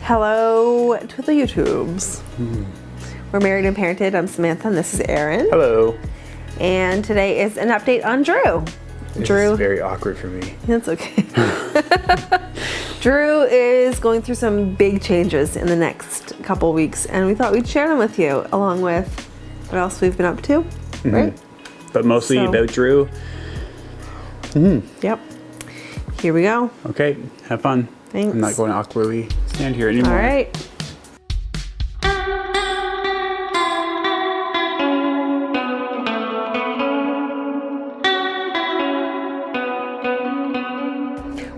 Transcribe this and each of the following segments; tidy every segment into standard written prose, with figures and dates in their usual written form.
Hello to the YouTubes. We're Married and Parented. I'm Samantha and this is Aaron. Hello. And today is an update on Drew. Drew is very awkward for me. That's okay. Drew is going through some big changes in the next couple weeks, and we thought we'd share them with you, along with what else we've been up to, right? But mostly about Drew. Yep. Here we go. Okay, have fun. Thanks. I'm not going to awkwardly stand here anymore. All right.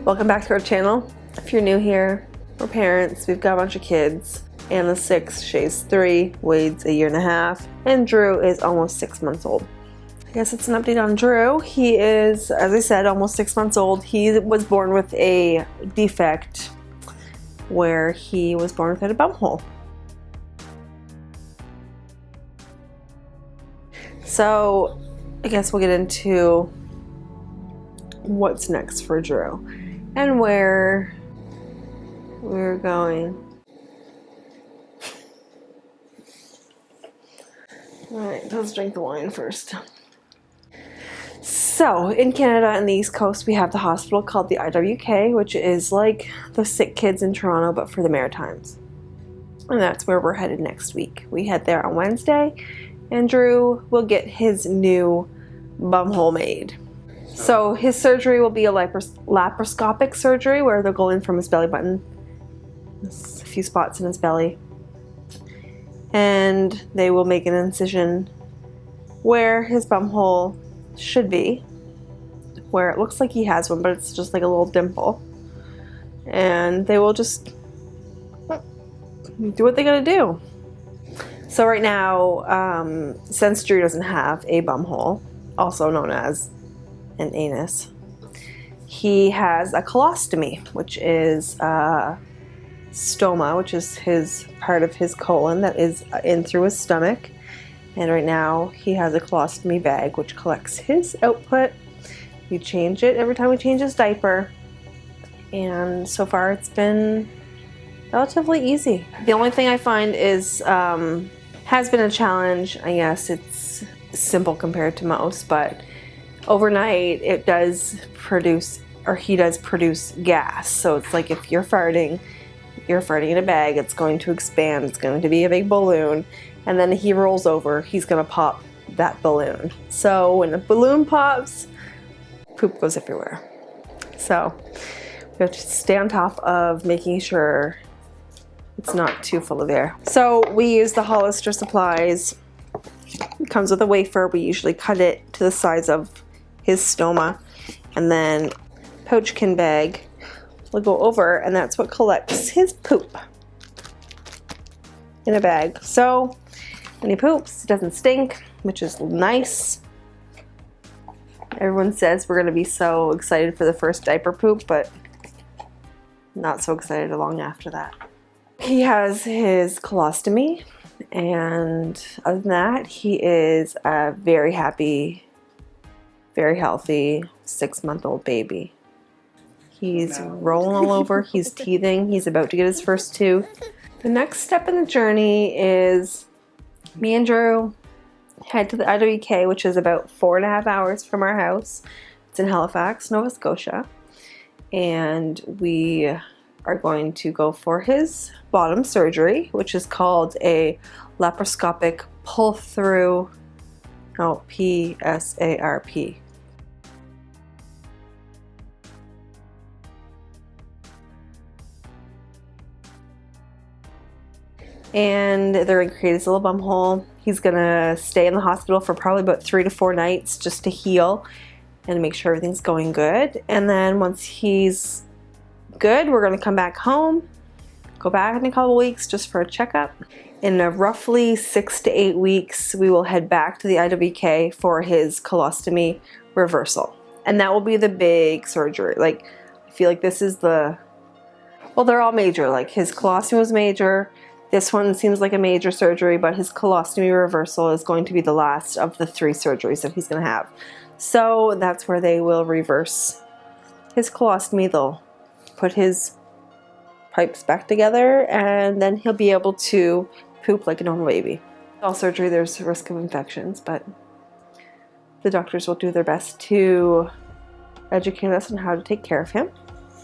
Welcome back to our channel. If you're new here, we're parents. We've got a bunch of kids. Anna's 6, Shay's 3, Wade's a year and a half, and Drew is almost 6 months old. I guess it's an update on Drew. He is, as I said, almost 6 months old. He was born with a defect where he was born without a bum hole. So I guess we'll get into what's next for Drew and where we're going. All right, let's drink the wine first. So in Canada and the East Coast, we have the hospital called the IWK, which is like the sick kids in Toronto, but for the Maritimes. And that's where we're headed next week. We head there on Wednesday, and Drew will get his new bum hole made. So his surgery will be a laparoscopic surgery where they'll go in from his belly button, a few spots in his belly, and they will make an incision where his bum hole should be, where it looks like he has one, but it's just like a little dimple. And they will just do what they gotta do. So right now, since Drew doesn't have a bum hole, also known as an anus, he has a colostomy, which is stoma, which is his part of his colon that is in through his stomach. And right now he has a colostomy bag which collects his output. We change it every time we change his diaper, and so far it's been relatively easy. The only thing I find is has been a challenge. I guess it's simple compared to most, but overnight it does produce, or he does produce, gas. So it's like if you're farting in a bag, it's going to expand, it's going to be a big balloon, and then he rolls over, he's going to pop that balloon. So when the balloon pops, poop goes everywhere. So we have to stay on top of making sure it's not too full of air. So we use the Hollister supplies. It comes with a wafer. We usually cut it to the size of his stoma, and then pouchkin bag will go over, and that's what collects his poop in a bag. So when he poops, it doesn't stink, which is nice. Everyone says we're going to be so excited for the first diaper poop, but not so excited long after that. He has his colostomy, and other than that, he is a very happy, very healthy 6-month-old baby. He's rolling all over, he's teething, he's about to get his first tooth. The next step in the journey is me and Drew head to the IWK, which is about 4.5 hours from our house. It's in Halifax, Nova Scotia. And we are going to go for his bottom surgery, which is called a laparoscopic pull-through, PSARP. And they're going to create his little bum hole. He's going to stay in the hospital for probably about 3 to 4 nights just to heal and make sure everything's going good. And then once he's good, we're going to come back home, go back in a couple weeks just for a checkup. In roughly 6 to 8 weeks, we will head back to the IWK for his colostomy reversal. And that will be the big surgery. Like, I feel like this is the, well, they're all major. Like his colostomy was major. This one seems like a major surgery, but his colostomy reversal is going to be the last of the 3 surgeries that he's going to have. So that's where they will reverse his colostomy. They'll put his pipes back together, and then he'll be able to poop like a normal baby. All surgery, there's a risk of infections, but the doctors will do their best to educate us on how to take care of him,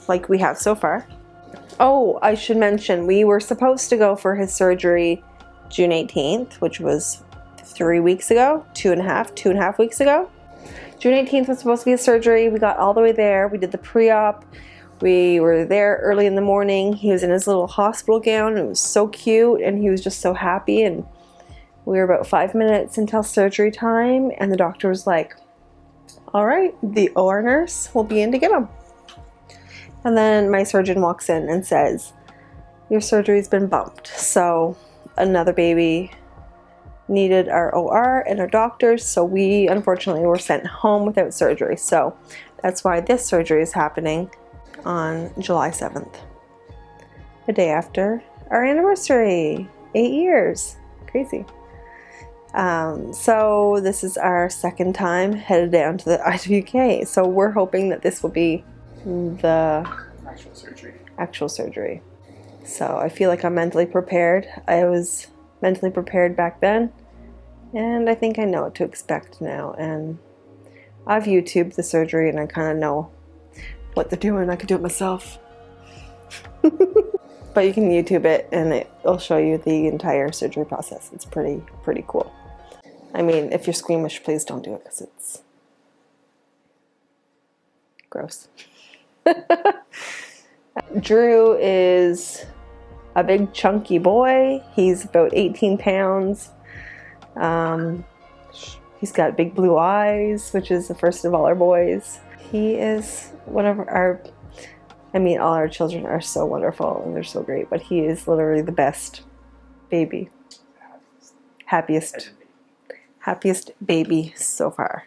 like we have so far. Oh, I should mention, we were supposed to go for his surgery June 18th, which was 3 weeks ago, two and a half weeks ago. June 18th was supposed to be a surgery. We got all the way there. We did the pre-op. We were there early in the morning. He was in his little hospital gown. It was so cute, and he was just so happy. And we were about 5 minutes until surgery time, and the doctor was like, all right, the OR nurse will be in to get him. And then my surgeon walks in and says, your surgery's been bumped. So another baby needed our OR and our doctors, so we unfortunately were sent home without surgery. So that's why this surgery is happening on July 7th, the day after our anniversary. 8 years. Crazy. So this is our second time headed down to the IWK. So we're hoping that this will be the actual surgery. So I feel like I'm mentally prepared. I was mentally prepared back then, and I think I know what to expect now. And I've YouTubed the surgery, and I kind of know what they're doing. I could do it myself. But you can YouTube it, and it'll show you the entire surgery process. It's pretty cool. I mean, if you're squeamish, please don't do it, because it's gross. Drew is a big chunky boy. He's about 18 pounds. He's got big blue eyes, which is the first of all our boys. He is one of all our children are so wonderful and they're so great, but he is literally the best baby. Happiest baby so far.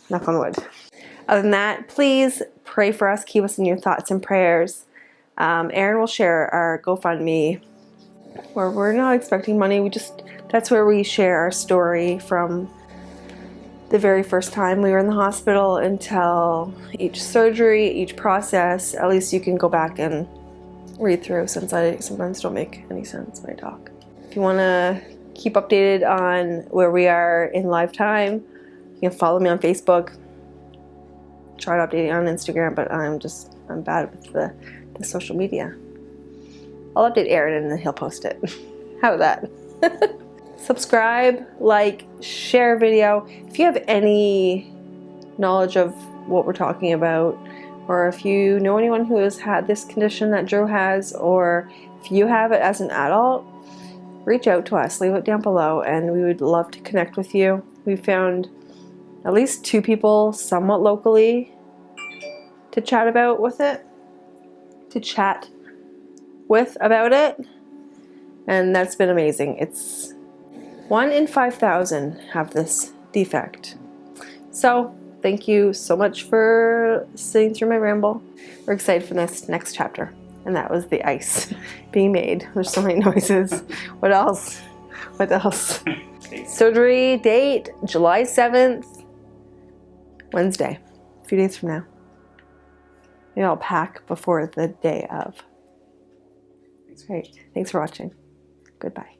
Knock on wood. Other than that, please pray for us. Keep us in your thoughts and prayers. Erin will share our GoFundMe, where we're not expecting money. That's where we share our story from the very first time we were in the hospital until each surgery, each process. At least you can go back and read through, since I sometimes don't make any sense when I talk. If you want to keep updated on where we are in live time, you can follow me on Facebook. Tried updating on Instagram, but I'm bad with the social media. I'll update Aaron and then he'll post it. How about that? Subscribe, like, share video. If you have any knowledge of what we're talking about, or if you know anyone who has had this condition that Drew has, or if you have it as an adult, reach out to us. Leave it down below, and we would love to connect with you. We found at least 2 people somewhat locally to chat about it, and that's been amazing. It's 1 in 5,000 have this defect. So thank you so much for sitting through my ramble. We're excited for this next chapter, and that was the ice being made. There's so many noises. What else? Surgery date, July 7th, Wednesday, a few days from now. Maybe I'll pack before the day of. Great. Thanks for watching. Goodbye.